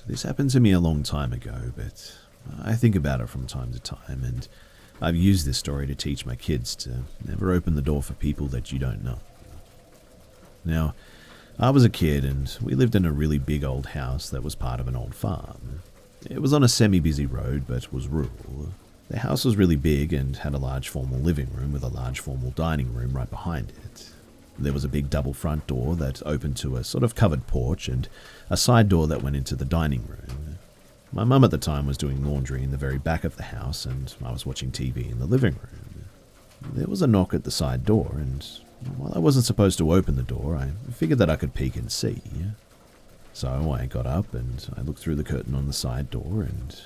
This happened to me a long time ago, but I think about it from time to time, and I've used this story to teach my kids to never open the door for people that you don't know. Now, I was a kid and we lived in a really big old house that was part of an old farm. It was on a semi-busy road but was rural. The house was really big and had a large formal living room with a large formal dining room right behind it. There was a big double front door that opened to a sort of covered porch and a side door that went into the dining room. My mum at the time was doing laundry in the very back of the house and I was watching TV in the living room. There was a knock at the side door and while I wasn't supposed to open the door, I figured that I could peek and see. So I got up and I looked through the curtain on the side door and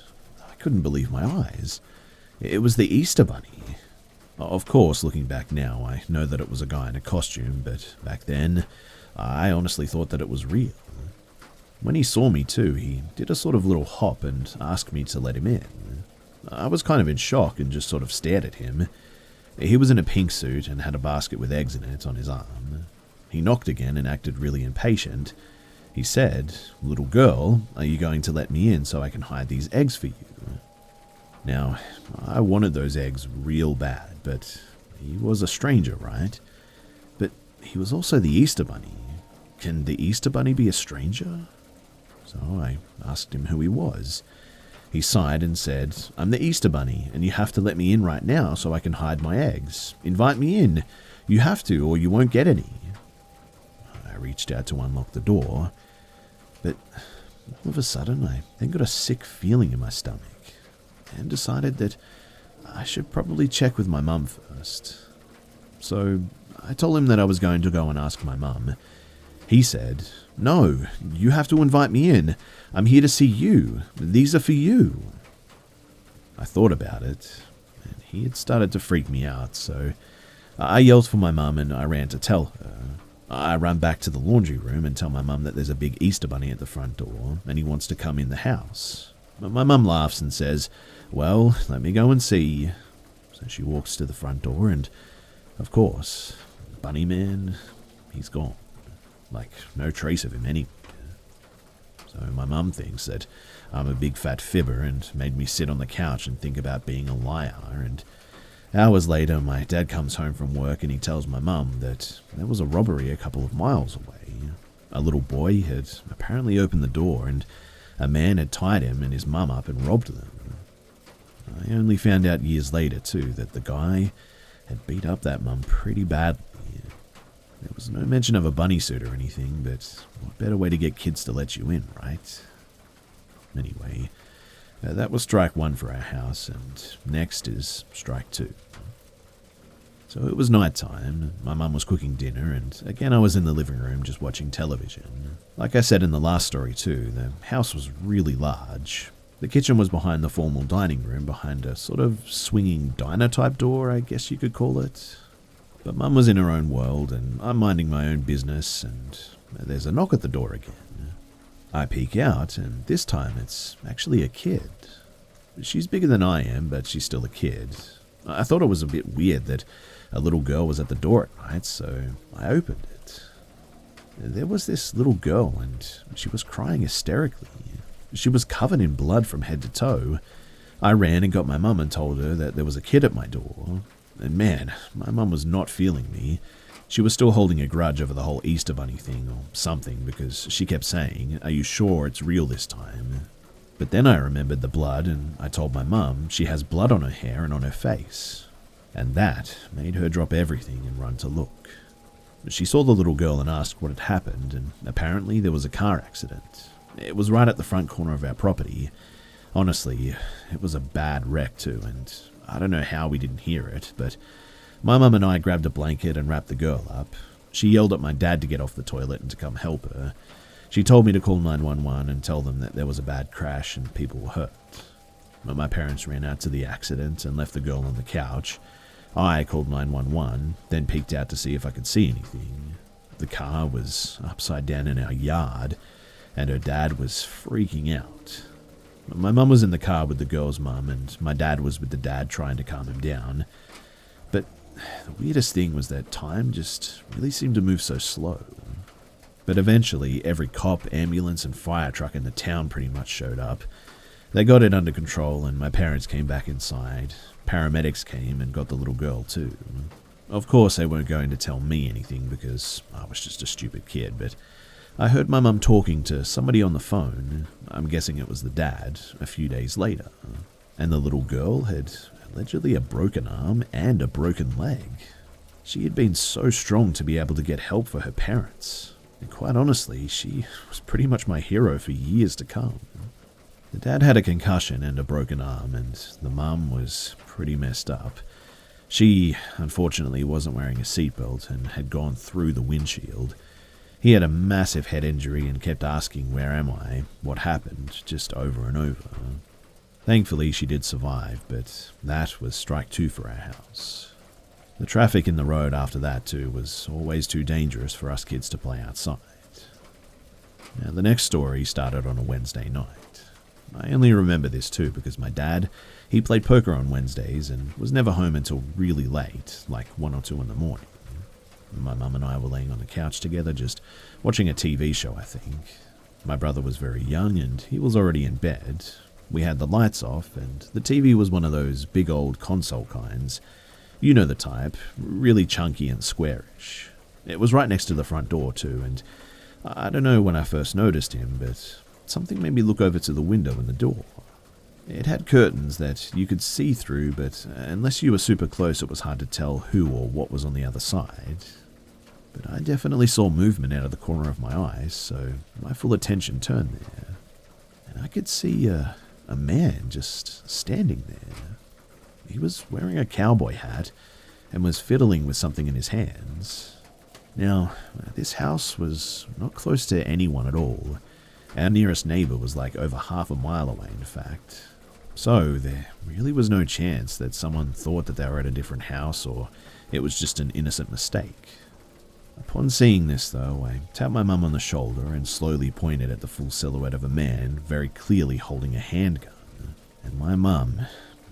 I couldn't believe my eyes. It was the Easter Bunny. Of course, looking back now, I know that it was a guy in a costume, but back then, I honestly thought that it was real. When he saw me too, he did a sort of little hop and asked me to let him in. I was kind of in shock and just sort of stared at him. He was in a pink suit and had a basket with eggs in it on his arm. He knocked again and acted really impatient. He said, "Little girl, are you going to let me in so I can hide these eggs for you?" Now, I wanted those eggs real bad, but he was a stranger, right? But he was also the Easter Bunny. Can the Easter Bunny be a stranger? So I asked him who he was. He sighed and said, "I'm the Easter Bunny, and you have to let me in right now so I can hide my eggs. Invite me in. You have to, or you won't get any." I reached out to unlock the door, but all of a sudden I then got a sick feeling in my stomach and decided that I should probably check with my mum first. So I told him that I was going to go and ask my mum. He said, "No, you have to invite me in. I'm here to see you. These are for you." I thought about it, and he had started to freak me out, so I yelled for my mum and I ran to tell her. I ran back to the laundry room and tell my mum that there's a big Easter Bunny at the front door and he wants to come in the house. My mum laughs and says, "Well, let me go and see." So she walks to the front door and, of course, Bunny Man, he's gone. Like, no trace of him anywhere. So my mum thinks that I'm a big fat fibber and made me sit on the couch and think about being a liar. And hours later, my dad comes home from work and he tells my mum that there was a robbery a couple of miles away. A little boy had apparently opened the door and a man had tied him and his mum up and robbed them. I only found out years later, too, that the guy had beat up that mum pretty badly. There was no mention of a bunny suit or anything, but what better way to get kids to let you in, right? Anyway, that was strike one for our house, and next is strike two. So it was night time, my mum was cooking dinner, and again I was in the living room just watching television. Like I said in the last story too, the house was really large. The kitchen was behind the formal dining room, behind a sort of swinging diner-type door, I guess you could call it. But Mum was in her own world, and I'm minding my own business, and there's a knock at the door again. I peek out, and this time it's actually a kid. She's bigger than I am, but she's still a kid. I thought it was a bit weird that a little girl was at the door at night, so I opened it. There was this little girl, and she was crying hysterically. She was covered in blood from head to toe. I ran and got my mum and told her that there was a kid at my door. And man, my mum was not feeling me. She was still holding a grudge over the whole Easter Bunny thing or something because she kept saying, "Are you sure it's real this time?" But then I remembered the blood and I told my mum she has blood on her hair and on her face. And that made her drop everything and run to look. She saw the little girl and asked what had happened, and apparently there was a car accident. It was right at the front corner of our property. Honestly, it was a bad wreck too, and I don't know how we didn't hear it, but my mum and I grabbed a blanket and wrapped the girl up. She yelled at my dad to get off the toilet and to come help her. She told me to call 911 and tell them that there was a bad crash and people were hurt. But my parents ran out to the accident and left the girl on the couch. I called 911, then peeked out to see if I could see anything. The car was upside down in our yard, and her dad was freaking out. My mum was in the car with the girl's mum, and my dad was with the dad trying to calm him down. But the weirdest thing was that time just really seemed to move so slow. But eventually, every cop, ambulance, and fire truck in the town pretty much showed up. They got it under control, and my parents came back inside. Paramedics came and got the little girl too. Of course, they weren't going to tell me anything because I was just a stupid kid, but I heard my mum talking to somebody on the phone. I'm guessing it was the dad, a few days later. And the little girl had allegedly a broken arm and a broken leg. She had been so strong to be able to get help for her parents. And quite honestly, she was pretty much my hero for years to come. The dad had a concussion and a broken arm, and the mum was pretty messed up. She, unfortunately, wasn't wearing a seatbelt and had gone through the windshield. He had a massive head injury and kept asking, "Where am I? What happened?" just over and over. Thankfully, she did survive, but that was strike two for our house. The traffic in the road after that, too, was always too dangerous for us kids to play outside. Now, the next story started on a Wednesday night. I only remember this, too, because my dad, he played poker on Wednesdays and was never home until really late, like 1 or 2 in the morning. My mum and I were laying on the couch together, just watching a TV show, I think. My brother was very young and he was already in bed. We had the lights off, and the TV was one of those big old console kinds. You know the type, really chunky and squarish. It was right next to the front door too, and I don't know when I first noticed him, but something made me look over to the window in the door. It had curtains that you could see through, but unless you were super close, it was hard to tell who or what was on the other side. But I definitely saw movement out of the corner of my eyes, so my full attention turned there. And I could see a man just standing there. He was wearing a cowboy hat and was fiddling with something in his hands. Now, this house was not close to anyone at all. Our nearest neighbor was like over half a mile away, in fact. So there really was no chance that someone thought that they were at a different house or it was just an innocent mistake. Upon seeing this, though, I tapped my mum on the shoulder and slowly pointed at the full silhouette of a man very clearly holding a handgun. And my mum,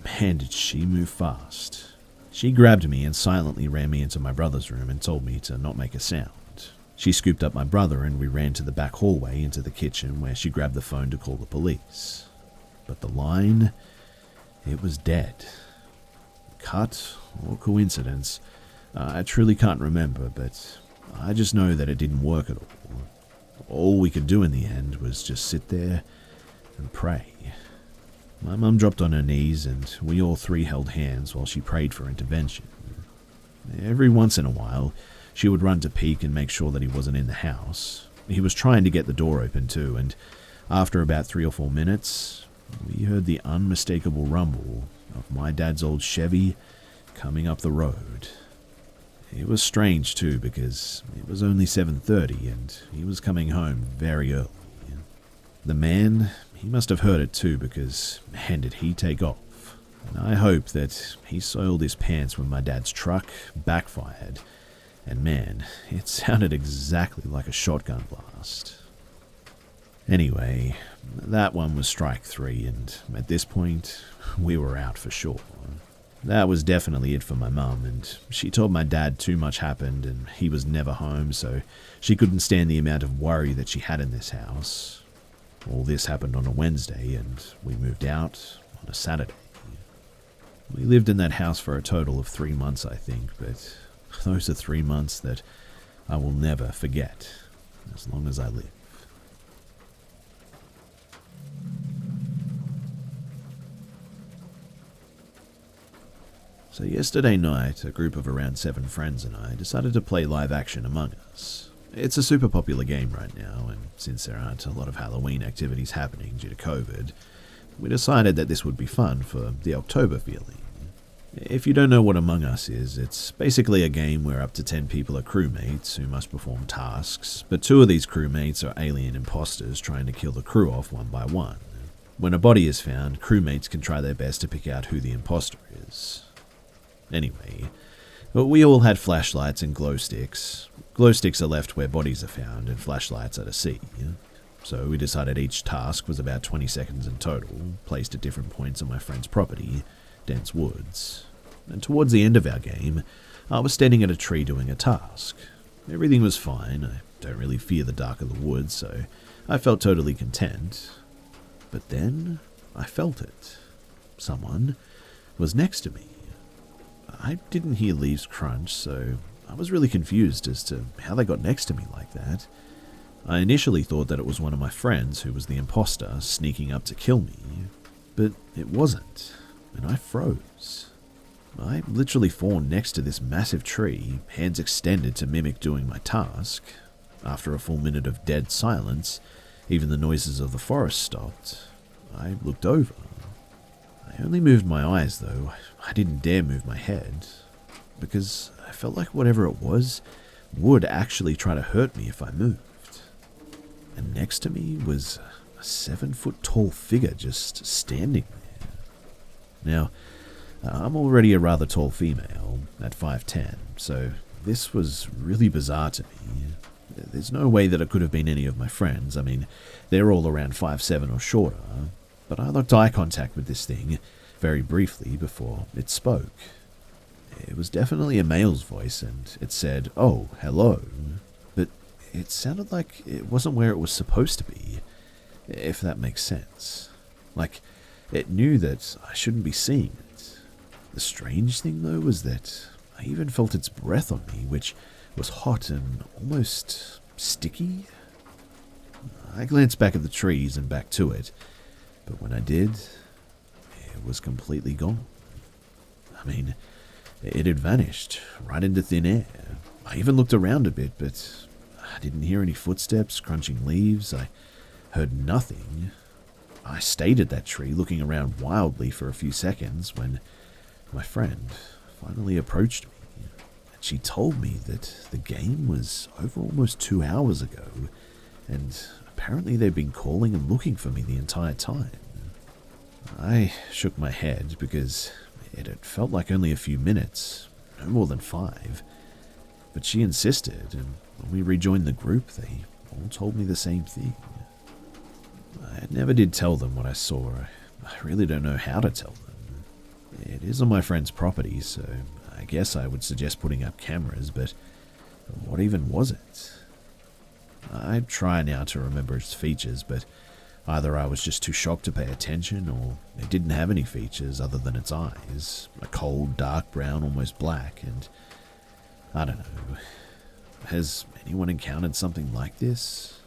man, did she move fast. She grabbed me and silently ran me into my brother's room and told me to not make a sound. She scooped up my brother and we ran to the back hallway into the kitchen where she grabbed the phone to call the police. But the line, it was dead. Cut or coincidence, I truly can't remember, but I just know that it didn't work at all. All we could do in the end was just sit there and pray. My mum dropped on her knees and we all three held hands while she prayed for intervention. Every once in a while, she would run to peek and make sure that he wasn't in the house. He was trying to get the door open too, and after about 3 or 4 minutes, we heard the unmistakable rumble of my dad's old Chevy coming up the road. It was strange too, because it was only 7:30 and he was coming home very early. The man, he must have heard it too, because man did he take off. And I hope that he soiled his pants when my dad's truck backfired. And man, it sounded exactly like a shotgun blast. Anyway, that one was strike 3, and at this point, we were out for sure. That was definitely it for my mum, and she told my dad too much happened and he was never home, so she couldn't stand the amount of worry that she had in this house. All this happened on a Wednesday, and we moved out on a Saturday. We lived in that house for a total of 3 months, I think, but those are 3 months that I will never forget, as long as I live. So yesterday night, a group of around 7 friends and I decided to play live action Among Us. It's a super popular game right now, and since there aren't a lot of Halloween activities happening due to COVID, we decided that this would be fun for the October feeling. If you don't know what Among Us is, it's basically a game where up to 10 people are crewmates who must perform tasks, but 2 of these crewmates are alien imposters trying to kill the crew off one by one. When a body is found, crewmates can try their best to pick out who the imposter is. Anyway, we all had flashlights and glow sticks. Glow sticks are left where bodies are found and flashlights are to see. So we decided each task was about 20 seconds in total, placed at different points on my friend's property, dense woods. And towards the end of our game, I was standing at a tree doing a task. Everything was fine. I don't really fear the dark of the woods, so I felt totally content. But then I felt it. Someone was next to me. I didn't hear leaves crunch, so I was really confused as to how they got next to me like that. I initially thought that it was one of my friends who was the imposter sneaking up to kill me, but it wasn't, and I froze. I literally fawned next to this massive tree, hands extended to mimic doing my task. After a full minute of dead silence, even the noises of the forest stopped. I looked over. I only moved my eyes, though. I didn't dare move my head, because I felt like whatever it was would actually try to hurt me if I moved. And next to me was a 7-foot-tall figure just standing there. Now, I'm already a rather tall female, at 5'10", so this was really bizarre to me. There's no way that it could have been any of my friends. I mean, they're all around 5'7" or shorter, but I locked eye contact with this thing very briefly before it spoke. It was definitely a male's voice, and it said, "Oh, hello," but it sounded like it wasn't where it was supposed to be, if that makes sense. Like, it knew that I shouldn't be seeing it. The strange thing, though, was that I even felt its breath on me, which was hot and almost sticky. I glanced back at the trees and back to it, but when I did, it was completely gone. I mean, it had vanished right into thin air. I even looked around a bit, but I didn't hear any footsteps crunching leaves. I heard nothing. I stayed at that tree, looking around wildly for a few seconds, when my friend finally approached me. And she told me that the game was over almost 2 hours ago, and apparently they'd been calling and looking for me the entire time. I shook my head because it had felt like only a few minutes, no more than 5. But she insisted, and when we rejoined the group, they all told me the same thing. I never did tell them what I saw. I really don't know how to tell them. It is on my friend's property, so I guess I would suggest putting up cameras, but what even was it? I try now to remember its features, but either I was just too shocked to pay attention, or it didn't have any features other than its eyes, a cold, dark brown, almost black, and I don't know. Has anyone encountered something like this?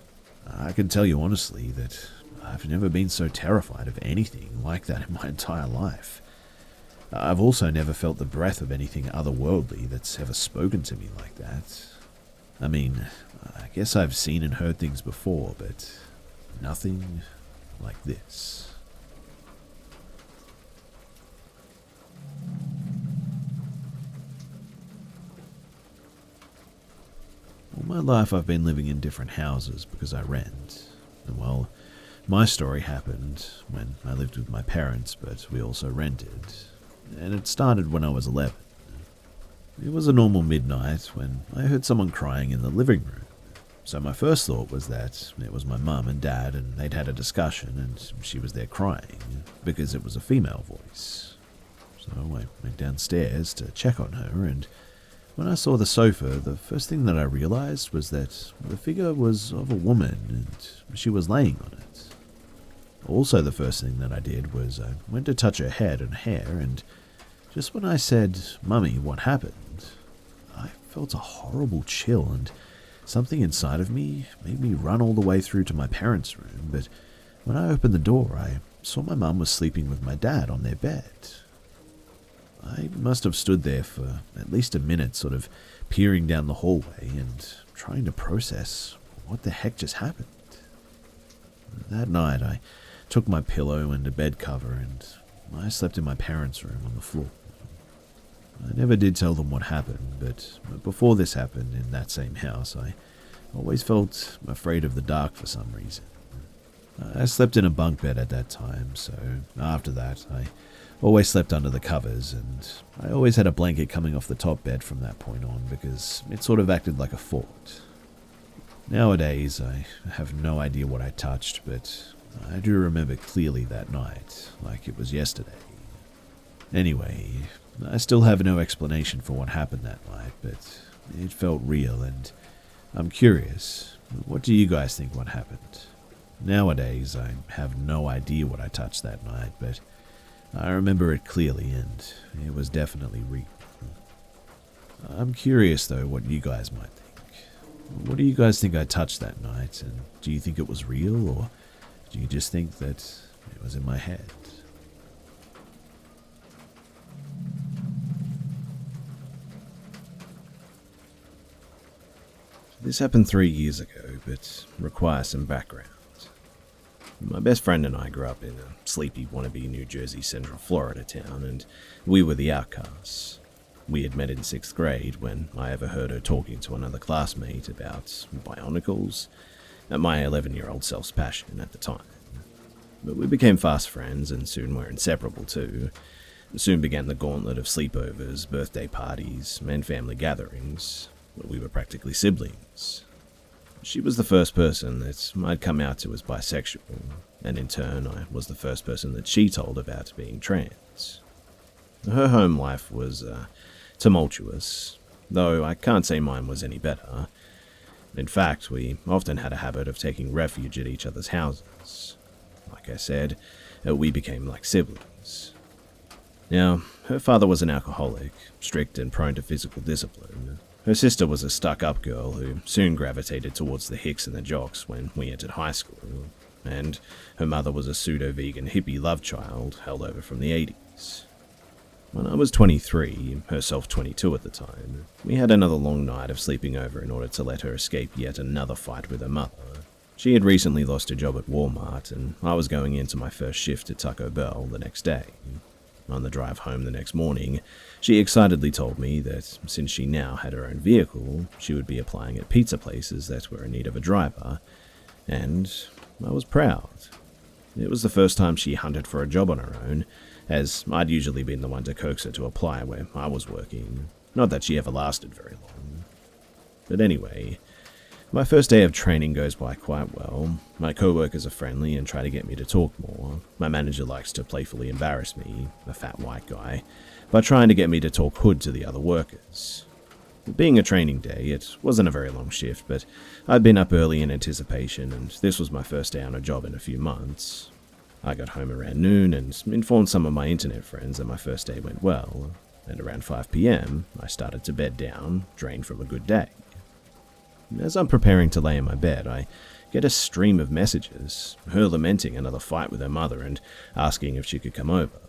I can tell you honestly that I've never been so terrified of anything like that in my entire life. I've also never felt the breath of anything otherworldly that's ever spoken to me like that. I mean, I guess I've seen and heard things before, but nothing like this. All my life I've been living in different houses because I rent. And well, my story happened when I lived with my parents, but we also rented. And it started when I was 11. It was a normal midnight when I heard someone crying in the living room. So my first thought was that it was my mum and dad, and they'd had a discussion and she was there crying because it was a female voice. So I went downstairs to check on her, and when I saw the sofa, the first thing that I realized was that the figure was of a woman and she was laying on it. Also, the first thing that I did was I went to touch her head and hair, and just when I said, "Mummy, what happened?" I felt a horrible chill, and something inside of me made me run all the way through to my parents' room, but when I opened the door, I saw my mum was sleeping with my dad on their bed. I must have stood there for at least a minute, sort of peering down the hallway and trying to process what the heck just happened. That night, I took my pillow and a bed cover, and I slept in my parents' room on the floor. I never did tell them what happened, but before this happened in that same house, I always felt afraid of the dark for some reason. I slept in a bunk bed at that time, so after that, I always slept under the covers, and I always had a blanket coming off the top bed from that point on because it sort of acted like a fort. Nowadays, I have no idea what I touched, but I do remember clearly that night, like it was yesterday. Anyway, I still have no explanation for what happened that night, but it felt real, and I'm curious, what do you guys think what happened? Nowadays, I have no idea what I touched that night, but I remember it clearly and it was definitely real. I'm curious, though, what you guys might think. What do you guys think I touched that night, and do you think it was real, or do you just think that it was in my head? This happened 3 years ago, but requires some background. My best friend and I grew up in a sleepy wannabe New Jersey Central Florida town, and we were the outcasts. We had met in 6th grade when I overheard her talking to another classmate about bionicles, my 11-year-old self's passion at the time. But we became fast friends and soon were inseparable too. Soon began the gauntlet of sleepovers, birthday parties, and family gatherings. We were practically siblings. She was the first person that I'd come out to as bisexual, and in turn I was the first person that she told about being trans. Her home life was tumultuous, though I can't say mine was any better. In fact, we often had a habit of taking refuge at each other's houses. Like I said, we became like siblings. Now, her father was an alcoholic, strict and prone to physical discipline. Her sister was a stuck-up girl who soon gravitated towards the hicks and the jocks when we entered high school, and her mother was a pseudo-vegan hippie love child held over from the 80s. When I was 23, herself 22 at the time, we had another long night of sleeping over in order to let her escape yet another fight with her mother. She had recently lost her job at Walmart, and I was going into my first shift at Taco Bell the next day. On the drive home the next morning, she excitedly told me that since she now had her own vehicle, she would be applying at pizza places that were in need of a driver, and I was proud. It was the first time she hunted for a job on her own, as I'd usually been the one to coax her to apply where I was working. Not that she ever lasted very long. But anyway, my first day of training goes by quite well. My co-workers are friendly and try to get me to talk more. My manager likes to playfully embarrass me, a fat white guy, by trying to get me to talk hood to the other workers. Being a training day, it wasn't a very long shift, but I'd been up early in anticipation, and this was my first day on a job in a few months. I got home around noon and informed some of my internet friends that my first day went well, and around 5 p.m, I started to bed down, drained from a good day. As I'm preparing to lay in my bed, I get a stream of messages, her lamenting another fight with her mother and asking if she could come over.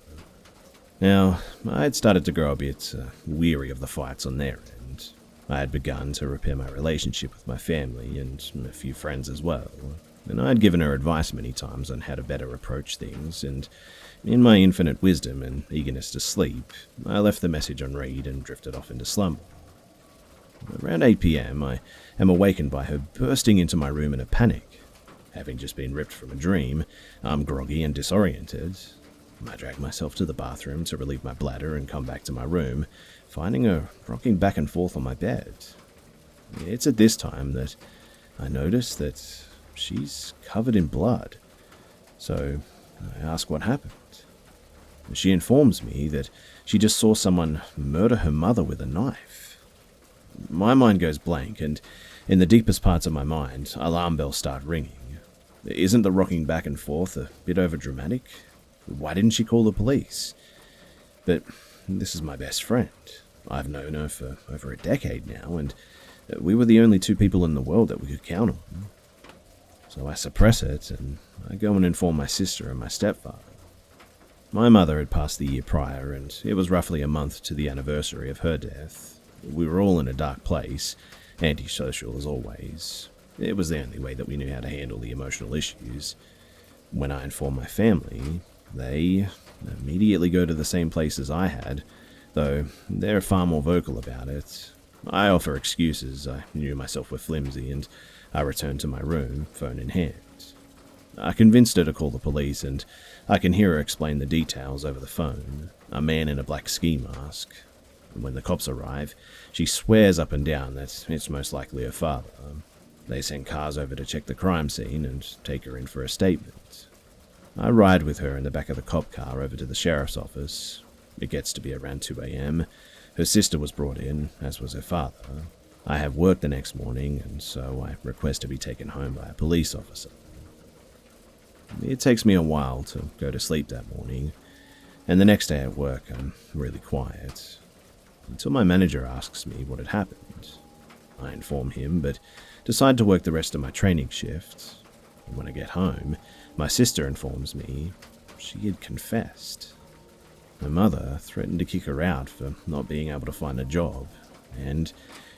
Now, I had started to grow a bit weary of the fights on their end. I had begun to repair my relationship with my family and a few friends as well, and I had given her advice many times on how to better approach things, and in my infinite wisdom and eagerness to sleep, I left the message on read and drifted off into slumber. Around 8 p.m, I am awakened by her bursting into my room in a panic. Having just been ripped from a dream, I'm groggy and disoriented. I drag myself to the bathroom to relieve my bladder and come back to my room, finding her rocking back and forth on my bed. It's at this time that I notice that she's covered in blood, so I ask what happened. She informs me that she just saw someone murder her mother with a knife. My mind goes blank, and in the deepest parts of my mind, alarm bells start ringing. Isn't the rocking back and forth a bit overdramatic? Why didn't she call the police? But this is my best friend. I've known her for over a decade now, and we were the only two people in the world that we could count on. So I suppress it, and I go and inform my sister and my stepfather. My mother had passed the year prior, and it was roughly a month to the anniversary of her death. We were all in a dark place, antisocial as always. It was the only way that we knew how to handle the emotional issues. When I inform my family, they immediately go to the same place as I had, though they're far more vocal about it. I offer excuses. I knew myself were flimsy, and I returned to my room, phone in hand. I convinced her to call the police, and I can hear her explain the details over the phone. A man in a black ski mask. When the cops arrive, she swears up and down that it's most likely her father. They send cars over to check the crime scene and take her in for a statement. I ride with her in the back of the cop car over to the sheriff's office. It gets to be around 2 a.m. Her sister was brought in, as was her father. I have work the next morning, and so I request to be taken home by a police officer. It takes me a while to go to sleep that morning, and the next day at work I'm really quiet, until my manager asks me what had happened. I inform him, but decide to work the rest of my training shift. And when I get home, my sister informs me she had confessed. Her mother threatened to kick her out for not being able to find a job, and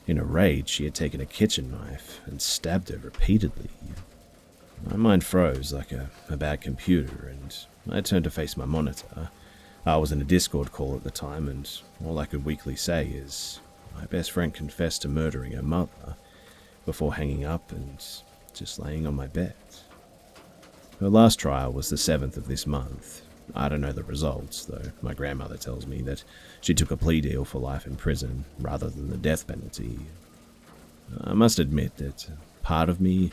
in a rage she had taken a kitchen knife and stabbed her repeatedly. My mind froze like a bad computer, and I turned to face my monitor. I was in a Discord call at the time, and all I could weakly say is, my best friend confessed to murdering her mother before hanging up and just laying on my bed. Her last trial was the 7th of this month. I don't know the results, though my grandmother tells me that she took a plea deal for life in prison rather than the death penalty. I must admit that part of me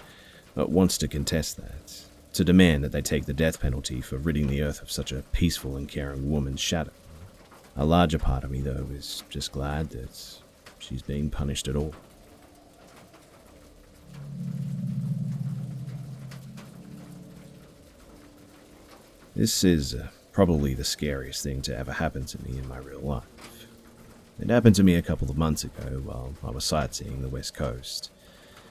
wants to contest that, to demand that they take the death penalty for ridding the earth of such a peaceful and caring woman's shadow. A larger part of me, though, is just glad that she's being punished at all. This is probably the scariest thing to ever happen to me in my real life. It happened to me a couple of months ago while I was sightseeing the West Coast.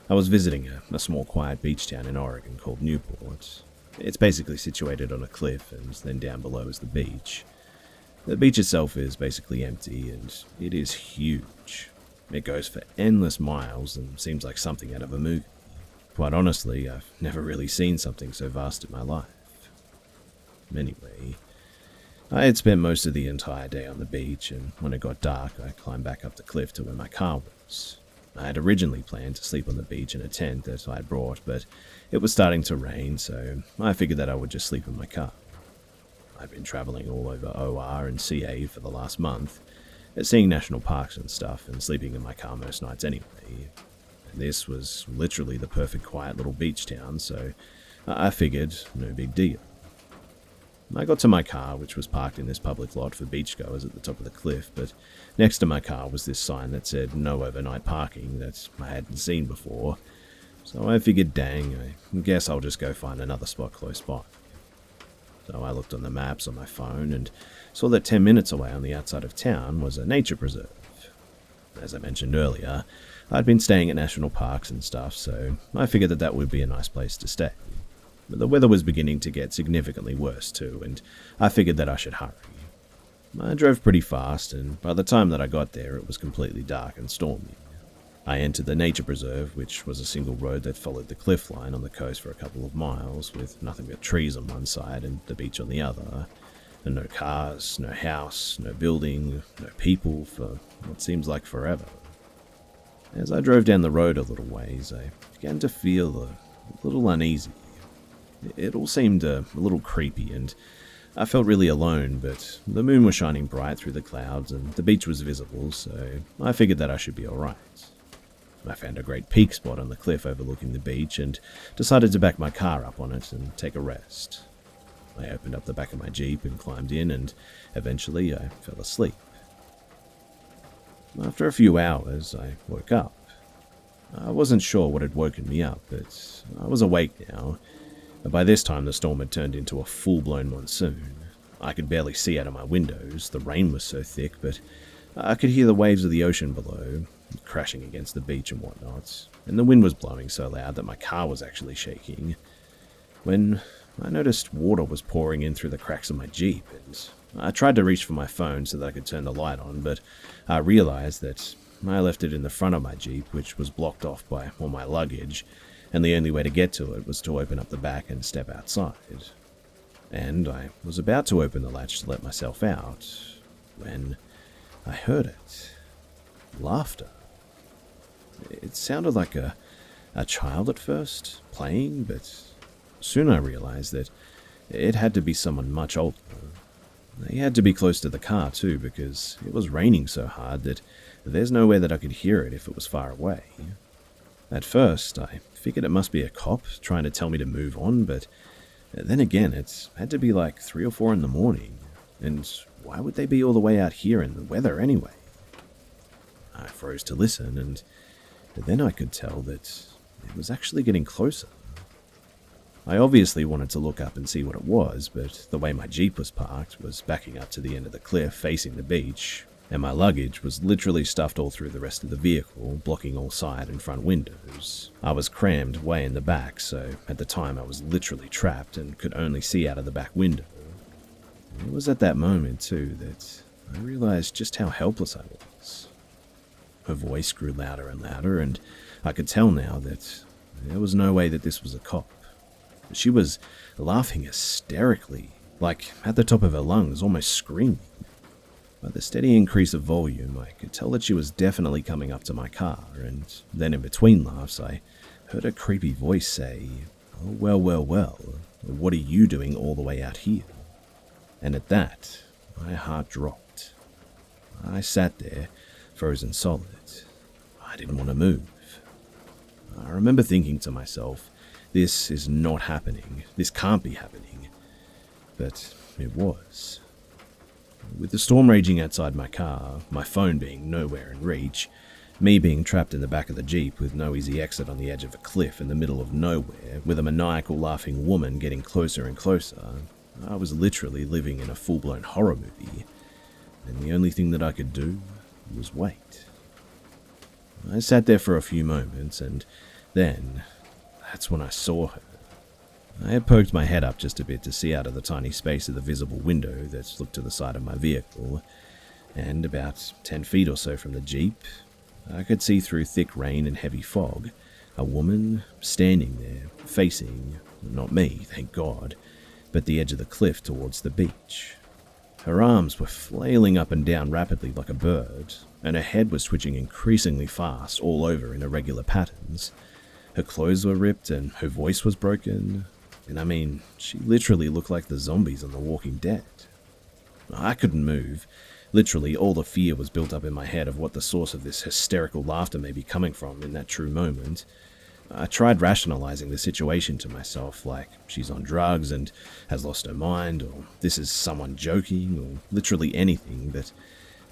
I was visiting a small quiet beach town in Oregon called Newport. It's basically situated on a cliff, and then down below is the beach. The beach itself is basically empty, and it is huge. It goes for endless miles and seems like something out of a movie. Quite honestly, I've never really seen something so vast in my life. Anyway, I had spent most of the entire day on the beach, and when it got dark, I climbed back up the cliff to where my car was. I had originally planned to sleep on the beach in a tent that I had brought, but it was starting to rain, so I figured that I would just sleep in my car. I'd been traveling all over OR and CA for the last month, seeing national parks and stuff, and sleeping in my car most nights anyway. And this was literally the perfect quiet little beach town, so I figured no big deal. I got to my car, which was parked in this public lot for beachgoers at the top of the cliff, but next to my car was this sign that said no overnight parking that I hadn't seen before, so I figured, dang, I guess I'll just go find another spot close by. So I looked on the maps on my phone and saw that 10 minutes away on the outside of town was a nature preserve. As I mentioned earlier, I'd been staying at national parks and stuff, so I figured that would be a nice place to stay. But the weather was beginning to get significantly worse too, and I figured that I should hurry. I drove pretty fast, and by the time that I got there, it was completely dark and stormy. I entered the nature preserve, which was a single road that followed the cliff line on the coast for a couple of miles, with nothing but trees on one side and the beach on the other, and no cars, no house, no building, no people for what seems like forever. As I drove down the road a little ways, I began to feel a little uneasy. It all seemed a little creepy, and I felt really alone, but the moon was shining bright through the clouds and the beach was visible, so I figured that I should be alright. I found a great peak spot on the cliff overlooking the beach and decided to back my car up on it and take a rest. I opened up the back of my Jeep and climbed in, and eventually I fell asleep. After a few hours, I woke up. I wasn't sure what had woken me up, but I was awake now. By this time, the storm had turned into a full-blown monsoon. I could barely see out of my windows, the rain was so thick, but I could hear the waves of the ocean below, crashing against the beach and whatnot, and the wind was blowing so loud that my car was actually shaking. When I noticed water was pouring in through the cracks of my Jeep, and I tried to reach for my phone so that I could turn the light on, but I realized that I left it in the front of my Jeep, which was blocked off by all my luggage, and the only way to get to it was to open up the back and step outside. And I was about to open the latch to let myself out, when I heard it. Laughter. It sounded like a child at first, playing, but soon I realized that it had to be someone much older. They had to be close to the car too, because it was raining so hard that there's no way that I could hear it if it was far away. At first, I figured it must be a cop trying to tell me to move on, but then again, it had to be like 3 or 4 in the morning, and why would they be all the way out here in the weather anyway? I froze to listen, and But then I could tell that it was actually getting closer. I obviously wanted to look up and see what it was, but the way my Jeep was parked was backing up to the end of the cliff facing the beach, and my luggage was literally stuffed all through the rest of the vehicle, blocking all side and front windows. I was crammed way in the back, so at the time I was literally trapped and could only see out of the back window. And it was at that moment, too, that I realized just how helpless I was. Her voice grew louder and louder, and I could tell now that there was no way that this was a cop. She was laughing hysterically, like at the top of her lungs, almost screaming. By the steady increase of volume, I could tell that she was definitely coming up to my car, and then in between laughs, I heard a creepy voice say, "Oh, well, what are you doing all the way out here?" And at that, my heart dropped. I sat there, frozen solid. I didn't want to move. I remember thinking to myself, this is not happening. This can't be happening. But it was. With the storm raging outside my car, my phone being nowhere in reach, me being trapped in the back of the Jeep with no easy exit on the edge of a cliff in the middle of nowhere, with a maniacal laughing woman getting closer and closer, I was literally living in a full-blown horror movie, and the only thing that I could do was wait. I sat there for a few moments, and then that's when I saw her. I had poked my head up just a bit to see out of the tiny space of the visible window that looked to the side of my vehicle, and about 10 feet or so from the Jeep, I could see through thick rain and heavy fog a woman standing there, facing, not me, thank God, but the edge of the cliff towards the beach. Her arms were flailing up and down rapidly like a bird, and her head was twitching increasingly fast all over in irregular patterns. Her clothes were ripped and her voice was broken, and I mean, she literally looked like the zombies on The Walking Dead. I couldn't move. Literally, all the fear was built up in my head of what the source of this hysterical laughter may be coming from in that true moment. I tried rationalizing the situation to myself, like she's on drugs and has lost her mind, or this is someone joking, or literally anything, but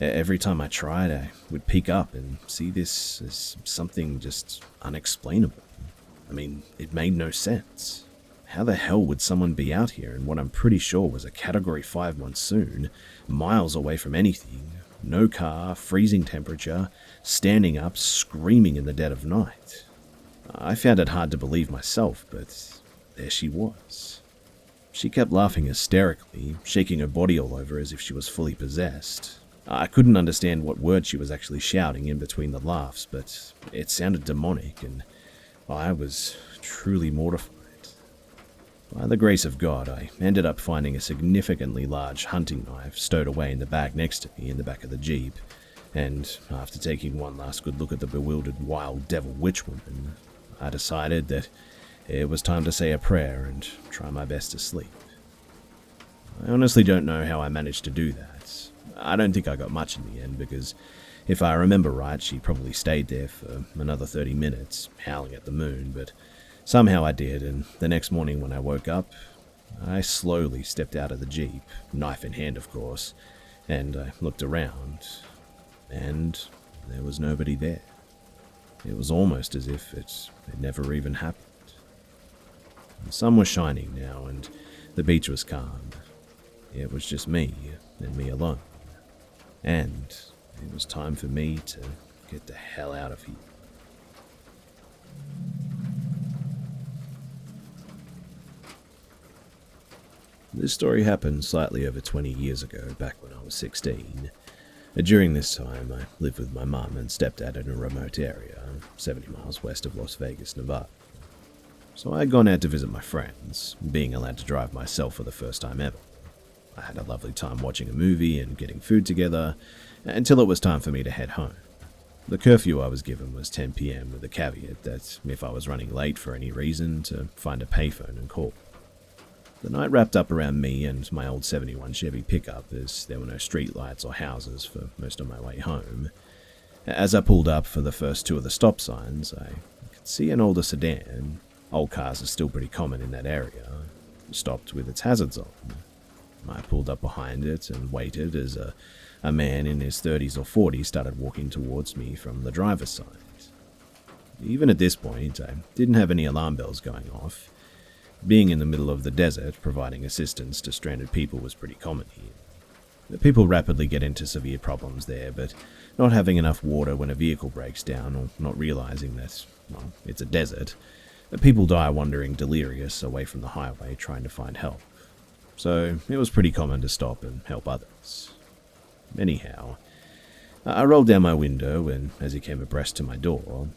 every time I tried, I would peek up and see this as something just unexplainable. I mean, it made no sense. How the hell would someone be out here in what I'm pretty sure was a Category 5 monsoon, miles away from anything, no car, freezing temperature, standing up, screaming in the dead of night? I found it hard to believe myself, but there she was. She kept laughing hysterically, shaking her body all over as if she was fully possessed. I couldn't understand what word she was actually shouting in between the laughs, but it sounded demonic, and I was truly mortified. By the grace of God, I ended up finding a significantly large hunting knife stowed away in the bag next to me in the back of the Jeep, and after taking one last good look at the bewildered wild devil witch woman, I decided that it was time to say a prayer and try my best to sleep. I honestly don't know how I managed to do that. I don't think I got much in the end, because if I remember right, she probably stayed there for another 30 minutes, howling at the moon, but somehow I did, and the next morning when I woke up, I slowly stepped out of the Jeep, knife in hand of course, and I looked around, and there was nobody there. It was almost as if it never even happened. The sun was shining now, and the beach was calm. It was just me, and me alone. And it was time for me to get the hell out of here. This story happened slightly over 20 years ago, back when I was 16. During this time, I lived with my mum and stepdad in a remote area, 70 miles west of Las Vegas, Nevada. So I had gone out to visit my friends, being allowed to drive myself for the first time ever. I had a lovely time watching a movie and getting food together, until it was time for me to head home. The curfew I was given was 10 p.m. with the caveat that if I was running late for any reason, to find a payphone and call. The night wrapped up around me and my old 71 Chevy pickup, as there were no street lights or houses for most of my way home. As I pulled up for the first two of the stop signs, I could see an older sedan. Old cars are still pretty common in that area. Stopped with its hazards on. I pulled up behind it and waited as a man in his 30s or 40s started walking towards me from the driver's side. Even at this point, I didn't have any alarm bells going off. Being in the middle of the desert, providing assistance to stranded people was pretty common here. The people rapidly get into severe problems there, but not having enough water when a vehicle breaks down, or not realizing that, well, it's a desert, people die wandering delirious away from the highway trying to find help. So it was pretty common to stop and help others. Anyhow, I rolled down my window, and as he came abreast to my door,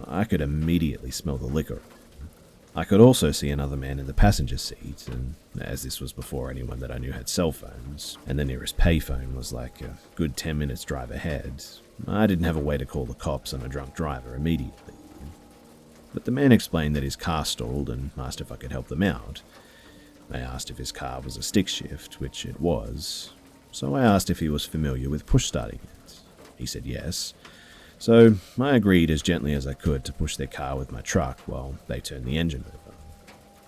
I could immediately smell the liquor. I could also see another man in the passenger seat, and as this was before anyone that I knew had cell phones, and the nearest payphone was like a good 10 minutes drive ahead, I didn't have a way to call the cops on a drunk driver immediately. But the man explained that his car stalled and asked if I could help them out. I asked if his car was a stick shift, which it was, so I asked if he was familiar with push starting it. He said yes. So I agreed as gently as I could to push their car with my truck while they turned the engine over.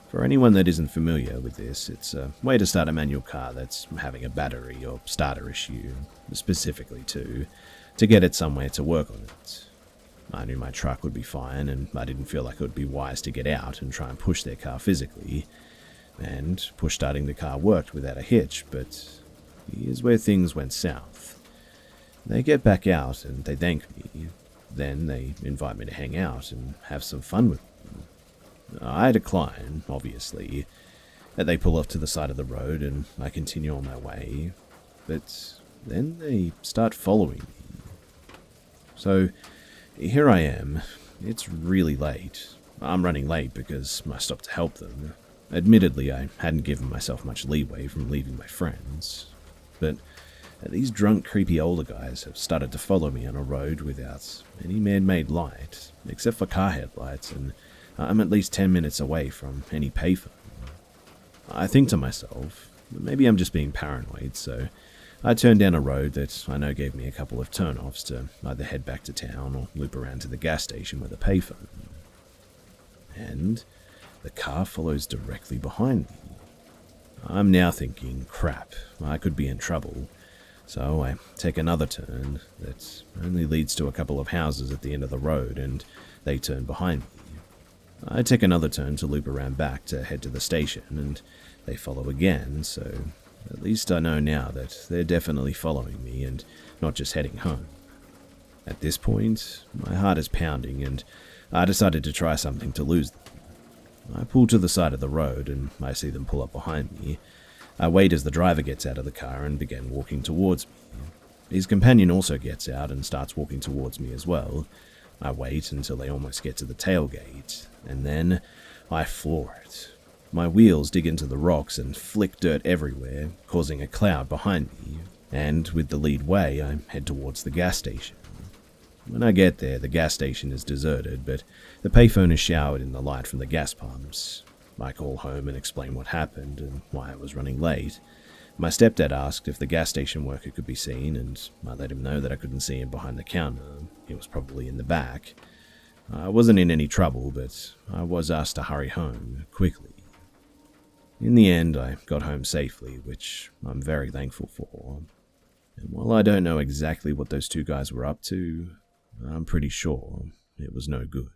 For anyone that isn't familiar with this, it's a way to start a manual car that's having a battery or starter issue, specifically to get it somewhere to work on it. I knew my truck would be fine, and I didn't feel like it would be wise to get out and try and push their car physically. And push starting the car worked without a hitch, but here's where things went south. They get back out and they thank me. Then they invite me to hang out and have some fun with them. I decline, obviously. They pull off to the side of the road and I continue on my way. But then they start following me. So here I am. It's really late. I'm running late because I stopped to help them. Admittedly, I hadn't given myself much leeway from leaving my friends. But these drunk, creepy older guys have started to follow me on a road without any man-made light, except for car headlights, and I'm at least 10 minutes away from any payphone. I think to myself, maybe I'm just being paranoid, so I turned down a road that I know gave me a couple of turn-offs to either head back to town or loop around to the gas station with a payphone. And the car follows directly behind me. I'm now thinking, crap, I could be in trouble. So I take another turn that only leads to a couple of houses at the end of the road, and they turn behind me. I take another turn to loop around back to head to the station, and they follow again, so at least I know now that they're definitely following me and not just heading home. At this point, my heart is pounding, and I decided to try something to lose them. I pull to the side of the road, and I see them pull up behind me. I wait as the driver gets out of the car and begin walking towards me. His companion also gets out and starts walking towards me as well. I wait until they almost get to the tailgate, and then I floor it. My wheels dig into the rocks and flick dirt everywhere, causing a cloud behind me, and with the lead way, I head towards the gas station. When I get there, the gas station is deserted, but the payphone is showered in the light from the gas pumps. I call home and explain what happened and why I was running late. My stepdad asked if the gas station worker could be seen, and I let him know that I couldn't see him behind the counter. He was probably in the back. I wasn't in any trouble, but I was asked to hurry home quickly. In the end, I got home safely, which I'm very thankful for. And while I don't know exactly what those two guys were up to, I'm pretty sure it was no good.